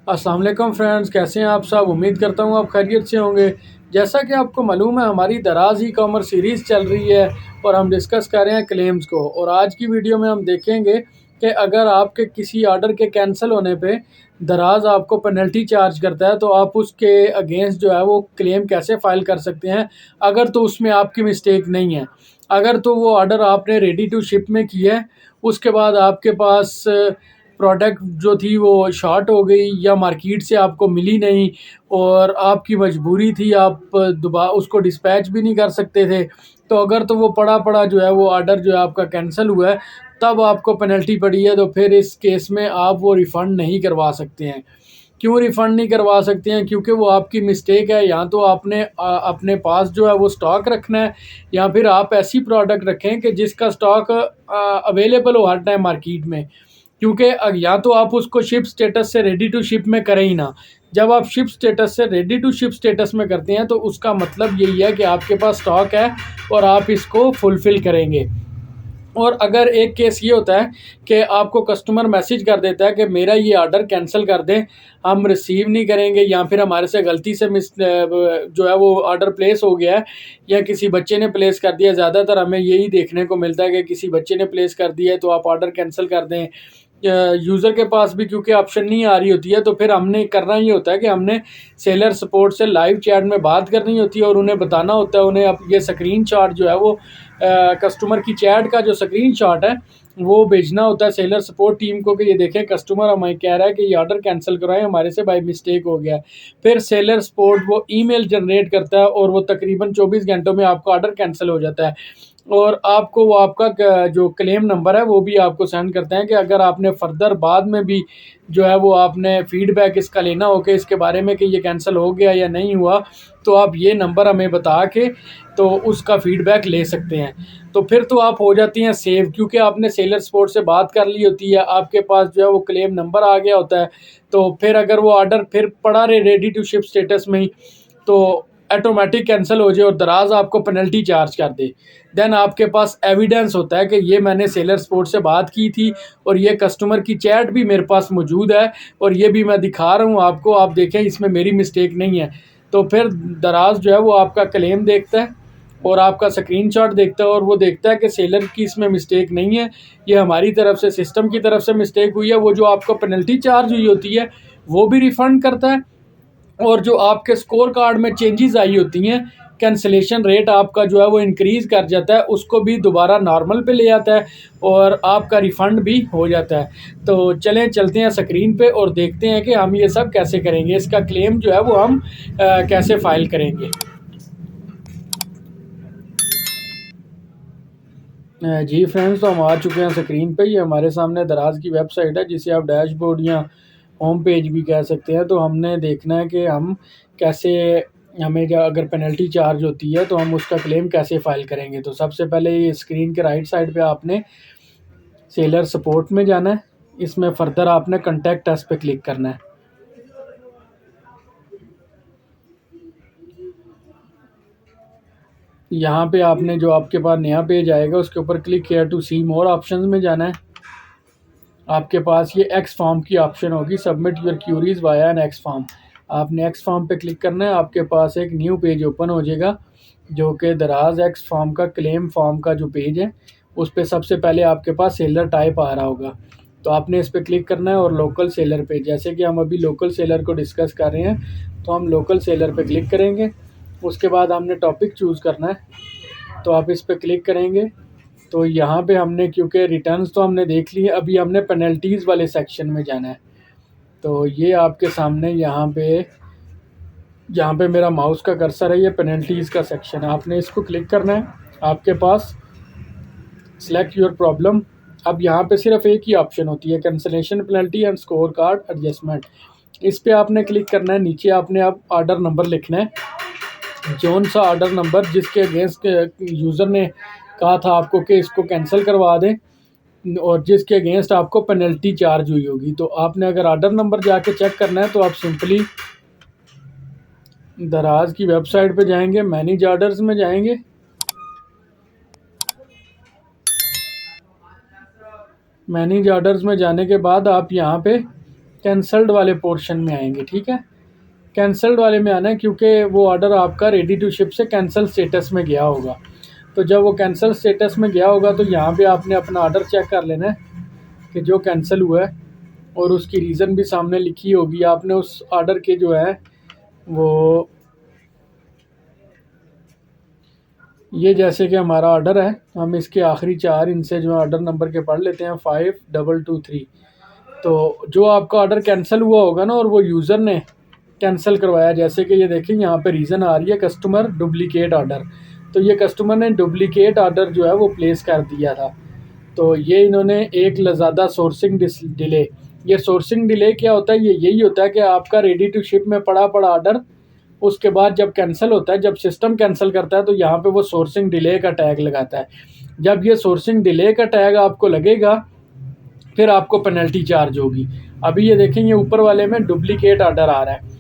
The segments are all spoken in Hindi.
अस्सलाम वालेकुम फ्रेंड्स, कैसे हैं आप सब। उम्मीद करता हूँ आप खैरियत से होंगे। जैसा कि आपको मालूम है, हमारी दराज ई कॉमर्स सीरीज़ चल रही है और हम डिस्कस कर रहे हैं क्लेम्स को। और आज की वीडियो में हम देखेंगे कि अगर आपके किसी ऑर्डर के कैंसिल होने पे दराज आपको पेनल्टी चार्ज करता है तो आप उसके अगेंस्ट जो है वो क्लेम कैसे फ़ाइल कर सकते हैं, अगर तो उसमें आपकी मिस्टेक नहीं है। अगर तो वो ऑर्डर आपने रेडी टू शिप में किया है, उसके बाद आपके पास प्रोडक्ट जो थी वो शॉर्ट हो गई या मार्केट से आपको मिली नहीं और आपकी मजबूरी थी, आप दोबारा उसको डिस्पैच भी नहीं कर सकते थे, तो अगर तो वो पड़ा पड़ा जो है वो ऑर्डर जो है आपका कैंसिल हुआ है, तब आपको पेनल्टी पड़ी है, तो फिर इस केस में आप वो रिफ़ंड नहीं करवा सकते हैं। क्यों रिफ़ंड नहीं करवा सकते हैं? क्योंकि वो आपकी मिस्टेक है। या तो आपने अपने पास जो है वो स्टॉक रखना है, या फिर आप ऐसी प्रोडक्ट रखें कि जिसका स्टॉक अवेलेबल हो हर टाइम मार्केट में। क्योंकि या तो आप उसको शिप स्टेटस से रेडी टू शिप में करें ही ना। जब आप शिप स्टेटस से रेडी टू शिप स्टेटस में करते हैं तो उसका मतलब यही है कि आपके पास स्टॉक है और आप इसको फुलफ़िल करेंगे। और अगर एक केस ये होता है कि आपको कस्टमर मैसेज कर देता है कि मेरा ये ऑर्डर कैंसिल कर दें, हम रिसीव नहीं करेंगे, या फिर हमारे से गलती से मिस जो है वो ऑर्डर प्लेस हो गया है या किसी बच्चे ने प्लेस कर दिया। ज़्यादातर हमें यही देखने को मिलता है कि किसी बच्चे ने प्लेस कर दिया है तो आप ऑर्डर कैंसिल कर दें। यूज़र के पास भी क्योंकि ऑप्शन नहीं आ रही होती है, तो फिर हमने करना ये होता है कि हमने सेलर सपोर्ट से लाइव चैट में बात करनी होती है और उन्हें बताना होता है, उन्हें अब ये स्क्रीनशॉट जो है वो कस्टमर की चैट का जो स्क्रीनशॉट है वो भेजना होता है सेलर सपोर्ट टीम को कि ये देखें कस्टमर हमें कह रहा है कि ये ऑर्डर कैंसिल कराएं, हमारे से बाय मिस्टेक हो गया है। फिर सेलर सपोर्ट वो ईमेल जनरेट करता है और वो तकरीबन 24 घंटों में आपका ऑर्डर कैंसिल हो जाता है। और आपको वो आपका जो क्लेम नंबर है वो भी आपको सेंड करते हैं कि अगर आपने फर्दर बाद में भी जो है वो आपने फीडबैक इसका लेना हो कि इसके बारे में कि ये कैंसिल हो गया या नहीं हुआ, तो आप ये नंबर हमें बता के तो उसका फीडबैक ले सकते हैं। तो फिर तो आप हो जाती हैं सेव, क्योंकि आपने सेलर सपोर्ट से बात कर ली होती है, आपके पास जो है वो क्लेम नंबर आ गया होता है। तो फिर अगर वो ऑर्डर फिर पड़ा रहे रेडी टू शिप स्टेटस में ही, तो ऑटोमेटिक कैंसिल हो जाए और दराज आपको पेनल्टी चार्ज कर दे, देन आपके पास एविडेंस होता है कि ये मैंने सेलर सपोर्ट से बात की थी और ये कस्टमर की चैट भी मेरे पास मौजूद है और ये भी मैं दिखा रहा हूँ आपको, आप देखें इसमें मेरी मिस्टेक नहीं है। तो फिर दराज जो है वो आपका क्लेम देखता है और आपका स्क्रीनशॉट देखता है और वो देखता है कि सेलर की इसमें मिस्टेक नहीं है, ये हमारी तरफ से सिस्टम की तरफ से मिस्टेक हुई है। वो जो आपको पेनल्टी चार्ज हुई होती है वो भी रिफ़ंड करता है, और जो आपके स्कोर कार्ड में चेंजेस आई होती हैं, कैंसिलेशन रेट आपका जो है वो इंक्रीज़ कर जाता है, उसको भी दोबारा नॉर्मल पे ले आता है और आपका रिफ़ंड भी हो जाता है। तो चलें चलते हैं स्क्रीन पे और देखते हैं कि हम ये सब कैसे करेंगे, इसका क्लेम जो है वो हम कैसे फ़ाइल करेंगे। जी फ्रेंड्स, तो हम आ चुके हैं स्क्रीन पे। ये हमारे सामने दराज की वेबसाइट है जिसे आप डैशबोर्ड या होम पेज भी कह सकते हैं। तो हमने देखना है कि हम कैसे, हमें क्या अगर पेनल्टी चार्ज होती है तो हम उसका क्लेम कैसे फ़ाइल करेंगे। तो सबसे पहले ये स्क्रीन के राइट साइड पे आपने सेलर सपोर्ट में जाना है, इसमें फर्दर आपने कॉन्टैक्ट अस पे क्लिक करना है। यहाँ पे आपने जो आपके पास नया पेज आएगा उसके ऊपर क्लिक किया टू सी मोर ऑप्शंस में जाना है। आपके पास ये एक्स फॉर्म की ऑप्शन होगी, submit your queries via an X form. आपने एक्स फॉर्म पे क्लिक करना है, आपके पास एक न्यू पेज ओपन हो जाएगा जो कि दराज एक्स फॉर्म का क्लेम फॉर्म का जो पेज है उस पर सबसे पहले आपके पास सेलर टाइप आ रहा होगा। तो आपने इस पर क्लिक करना है और लोकल सेलर पे, जैसे कि हम अभी लोकल सेलर को डिस्कस कर रहे हैं तो हम लोकल सेलर पे क्लिक करेंगे। उसके बाद हमने टॉपिक चूज़ करना है, तो आप इस पर क्लिक करेंगे। तो यहाँ पे हमने क्योंकि रिटर्न्स तो हमने देख ली है, अभी हमने पेनल्टीज़ वाले सेक्शन में जाना है। तो ये आपके सामने यहाँ पे मेरा माउस का कर्सर है, ये पेनल्टीज़ का सेक्शन है, आपने इसको क्लिक करना है। आपके पास सेलेक्ट योर प्रॉब्लम, अब यहाँ पे सिर्फ एक ही ऑप्शन होती है, cancellation penalty and score card adjustment. इस पर आपने क्लिक करना है। नीचे आपने अब ऑर्डर नंबर लिखना है, जौन सा ऑर्डर नंबर जिसके अगेंस्ट यूज़र ने कहा था आपको कि इसको कैंसिल करवा दें और जिसके अगेंस्ट आपको पेनल्टी चार्ज हुई होगी। तो आपने अगर ऑर्डर नंबर जाके चेक करना है तो आप सिंपली दराज की वेबसाइट पे जाएंगे, मैनेज ऑर्डर्स में जाएंगे। मैनेज ऑर्डर्स में जाने के बाद आप यहाँ पे कैंसल्ड वाले पोर्शन में आएंगे, ठीक है। कैंसल्ड वाले में आना है क्योंकि वो ऑर्डर आपका रेडी टू शिप से कैंसल स्टेटस में गया होगा। तो जब वो कैंसल स्टेटस में गया होगा तो यहाँ पे आपने अपना ऑर्डर चेक कर लेना है कि जो कैंसिल हुआ है, और उसकी रीज़न भी सामने लिखी होगी। आपने उस ऑर्डर के जो है वो, ये जैसे कि हमारा ऑर्डर है, हम इसके आखिरी 4 इनसे जो है ऑर्डर नंबर के पढ़ लेते हैं, 5223। तो जो आपका ऑर्डर कैंसिल हुआ होगा ना, और वो यूज़र ने कैंसिल करवाया, जैसे कि ये देखिए यहाँ पे रीज़न आ रही है कस्टमर डुप्लीकेट ऑर्डर। तो ये कस्टमर ने डुप्लीकेट ऑर्डर जो है वो प्लेस कर दिया था। तो ये इन्होंने एक ज़्यादा सोर्सिंग डिले, ये सोर्सिंग डिले क्या होता है, ये यही होता है कि आपका रेडी टू शिप में पड़ा ऑर्डर, उसके बाद जब कैंसिल होता है, जब सिस्टम कैंसिल करता है तो यहाँ पे वो सोर्सिंग डिले का टैग लगाता है। जब ये सोर्सिंग डिले का टैग आपको लगेगा फिर आपको पेनल्टी चार्ज होगी। अभी ये देखें, ये ऊपर वाले में डुप्लीकेट ऑर्डर आ रहा है।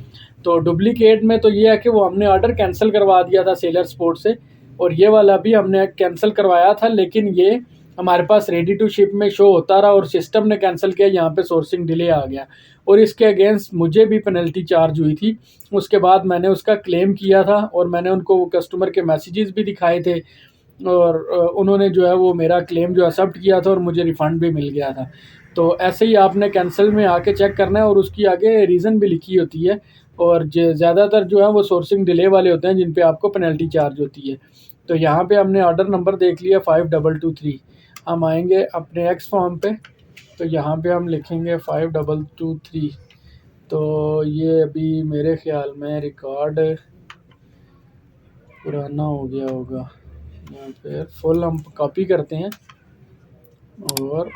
तो डुप्लीकेट में तो ये है कि वो हमने ऑर्डर कैंसिल करवा दिया था सेलर स्पोर्ट से, और ये वाला भी हमने कैंसिल करवाया था, लेकिन ये हमारे पास रेडी टू शिप में शो होता रहा और सिस्टम ने कैंसिल किया, यहाँ पे सोर्सिंग डिले आ गया और इसके अगेंस्ट मुझे भी पेनल्टी चार्ज हुई थी। उसके बाद मैंने उसका क्लेम किया था और मैंने उनको कस्टमर के मैसेजेस भी दिखाए थे, और उन्होंने जो है वो मेरा क्लेम जो एक्सेप्ट किया था और मुझे रिफ़ंड भी मिल गया था। तो ऐसे ही आपने कैंसिल में आके चेक करना है, और उसकी आगे रीज़न भी लिखी होती है, और ज़्यादातर जो है वो सोर्सिंग डिले वाले होते हैं जिन पे आपको पेनल्टी चार्ज होती है। तो यहाँ पे हमने ऑर्डर नंबर देख लिया 5223। हम आएंगे अपने एक्स फॉर्म पे, तो यहाँ पे हम लिखेंगे 5223। तो ये अभी मेरे ख्याल में रिकॉर्ड पुराना हो गया होगा, यहाँ पे फुल हम कॉपी करते हैं और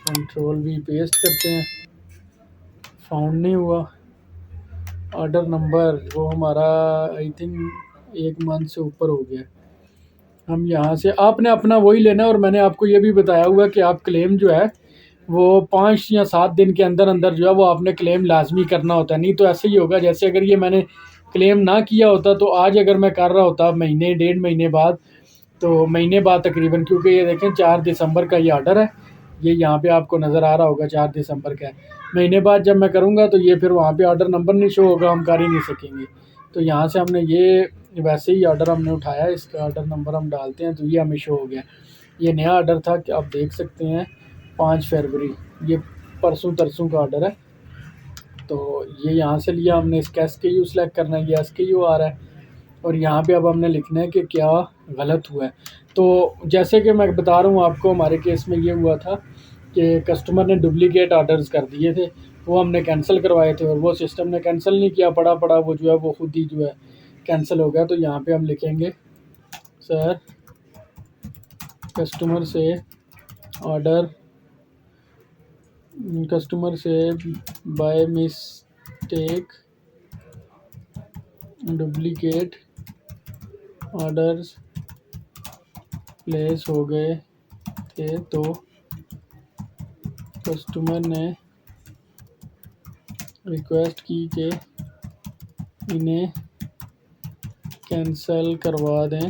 कंट्रोल भी पेस्ट करते हैं। फाउंड नहीं हुआ ऑर्डर नंबर, वो हमारा आई थिंक 1 मंथ से ऊपर हो गया। हम यहाँ से, आपने अपना वही लेना है, और मैंने आपको ये भी बताया हुआ कि आप क्लेम जो है वो 5 या 7 दिन के अंदर अंदर जो है वो आपने क्लेम लाजमी करना होता है। नहीं तो ऐसे ही होगा जैसे अगर ये मैंने क्लेम ना किया होता तो आज अगर मैं कर रहा होता महीने 1.5 महीने बाद, तो महीने बाद तकरीबन, क्योंकि ये देखें 4 दिसंबर का ये ऑर्डर है, ये यहाँ पे आपको नज़र आ रहा होगा 4 दिसंबर का है। महीने बाद जब मैं करूँगा तो ये फिर वहाँ पे ऑर्डर नंबर नहीं शो होगा, हम कर ही नहीं सकेंगे। तो यहाँ से हमने ये वैसे ही ऑर्डर हमने उठाया, इसका ऑर्डर नंबर हम डालते हैं तो ये हमें शो हो गया। ये नया ऑर्डर था कि आप देख सकते हैं 5 फरवरी, ये परसों तरसों का ऑर्डर है। तो ये यहाँ से लिया हमने, इसका SKU सेलेक्ट करना है, ये SKU आ रहा है, और यहाँ पे अब हमने लिखना है कि क्या गलत हुआ है। तो जैसे कि मैं बता रहा हूँ आपको, हमारे केस में ये हुआ था कि कस्टमर ने डुप्लीकेट ऑर्डर्स कर दिए थे, वो हमने कैंसिल करवाए थे, और वो सिस्टम ने कैंसिल नहीं किया, पड़ा वो जो है वो खुद ही जो है कैंसिल हो गया। तो यहाँ पे हम लिखेंगे सर कस्टमर से ऑर्डर, कस्टमर से by mistake duplicate orders place हो गए थे, तो कस्टमर ने रिक्वेस्ट की कि इन्हें कैंसिल करवा दें।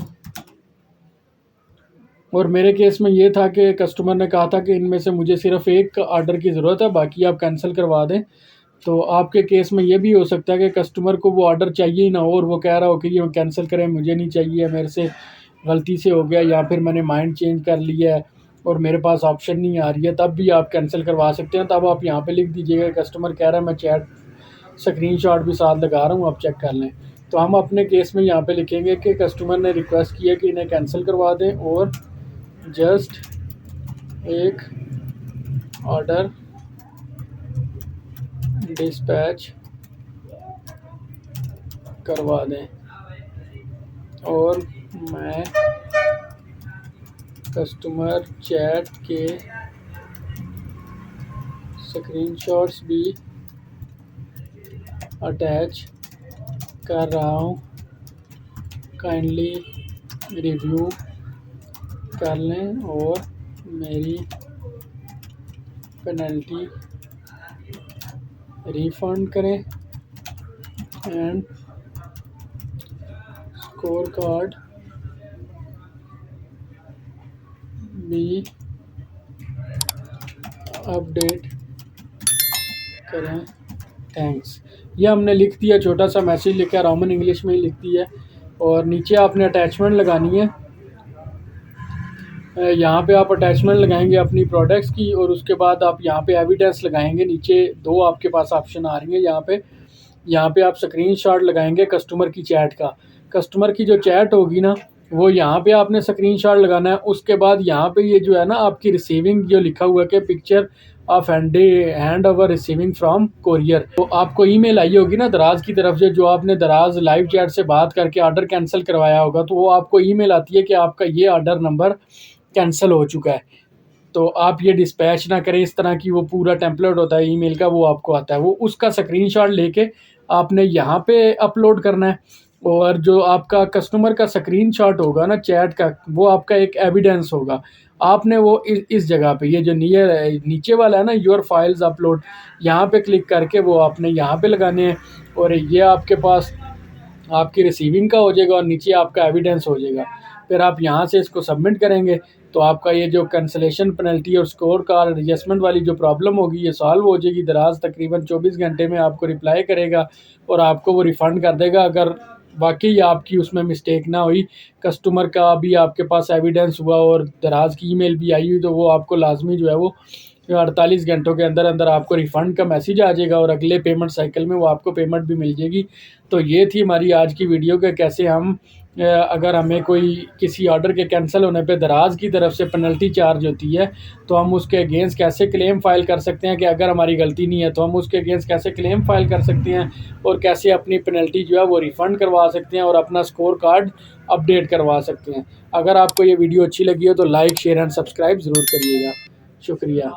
और मेरे केस में ये था कि कस्टमर ने कहा था कि इनमें से मुझे सिर्फ़ एक ऑर्डर की ज़रूरत है, बाकी आप कैंसिल करवा दें। तो आपके केस में ये भी हो सकता है कि कस्टमर को वो ऑर्डर चाहिए ही ना हो, और वो कह रहा हो कि ये कैंसिल करें, मुझे नहीं चाहिए, मेरे से गलती से हो गया, या फिर मैंने माइंड चेंज कर लिया है और मेरे पास ऑप्शन नहीं आ रही है, तब भी आप कैंसिल करवा सकते हैं। तब आप यहाँ पे लिख दीजिएगा कस्टमर कह रहा है, मैं चैट स्क्रीनशॉट भी साथ लगा रहा हूँ, आप चेक कर लें। तो हम अपने केस में यहाँ पे लिखेंगे कि कस्टमर ने रिक्वेस्ट किया कि इन्हें कैंसिल करवा दें, और जस्ट एक ऑर्डर डिस्पैच करवा दें, और मैं कस्टमर चैट के स्क्रीनशॉट्स भी अटैच कर रहा हूँ, काइंडली रिव्यू कर लें और मेरी पेनल्टी रिफ़ंड करें, एंड स्कोर कार्ड भी अपडेट करें थैंक्स। ये हमने लिख दिया, छोटा सा मैसेज लिखा है, रोमन इंग्लिश में ही लिख दिया है। और नीचे आपने अटैचमेंट लगानी है। यहाँ पे आप अटैचमेंट लगाएंगे अपनी प्रोडक्ट्स की, और उसके बाद आप यहाँ पे एविडेंस लगाएंगे। नीचे दो आपके पास ऑप्शन आ रही है यहाँ पे आप स्क्रीनशॉट लगाएंगे कस्टमर की चैट का। कस्टमर की जो चैट होगी ना, वो यहाँ पे आपने स्क्रीनशॉट लगाना है। उसके बाद यहाँ पे ये जो है ना आपकी रिसीविंग जो लिखा हुआ है कि picture of hand over receiving from courier, तो आपको ईमेल आई होगी ना दराज की तरफ से, जो आपने दराज लाइव चैट से बात करके ऑर्डर कैंसिल करवाया होगा, तो वो आपको ईमेल आती है कि आपका ये ऑर्डर नंबर कैंसिल हो चुका है। तो आप ये डिस्पैच ना करें, इस तरह की वो पूरा टेम्पलेट होता है ईमेल का, वो आपको आता है। वो उसका स्क्रीनशॉट लेके आपने यहाँ पे अपलोड करना है। और जो आपका कस्टमर का स्क्रीनशॉट होगा ना चैट का, वो आपका एक एविडेंस होगा। आपने वो इस जगह पे, ये जो नीचे वाला है ना योर फाइल्स अपलोड, यहाँ पे क्लिक करके वो आपने यहाँ पे लगाने हैं। और ये आपके पास आपकी रिसीविंग का हो जाएगा और नीचे आपका एविडेंस हो जाएगा। फिर आप यहाँ से इसको सबमिट करेंगे तो आपका ये जो कैंसलेशन पेनल्टी और स्कोर कार्ड एडजस्टमेंट वाली जो प्रॉब्लम होगी ये सॉल्व हो जाएगी। दराज तकरीबन 24 घंटे में आपको रिप्लाई करेगा और आपको वो रिफ़ंड कर देगा, अगर वाकई आपकी उसमें मिस्टेक ना हुई, कस्टमर का भी आपके पास एविडेंस हुआ और दराज की ईमेल भी आई हुई, तो वो आपको लाजमी जो है वो 48 घंटों के अंदर अंदर आपको रिफ़ंड का मैसेज आ जाएगा और अगले पेमेंट साइकिल में वो आपको पेमेंट भी मिल जाएगी। तो ये थी हमारी आज की वीडियो कि कैसे हम अगर हमें कोई किसी ऑर्डर के कैंसिल होने पे दराज की तरफ से पेनल्टी चार्ज होती है, तो हम उसके अगेंस्ट कैसे क्लेम फ़ाइल कर सकते हैं, कि अगर हमारी गलती नहीं है तो हम उसके अगेंस्ट कैसे क्लेम फ़ाइल कर सकते हैं, और कैसे अपनी पेनल्टी जो है वो रिफ़ंड करवा सकते हैं और अपना स्कोर कार्ड अपडेट करवा सकते हैं। अगर आपको ये वीडियो अच्छी लगी हो तो लाइक शेयर एंड सब्सक्राइब ज़रूर करिएगा। शुक्रिया।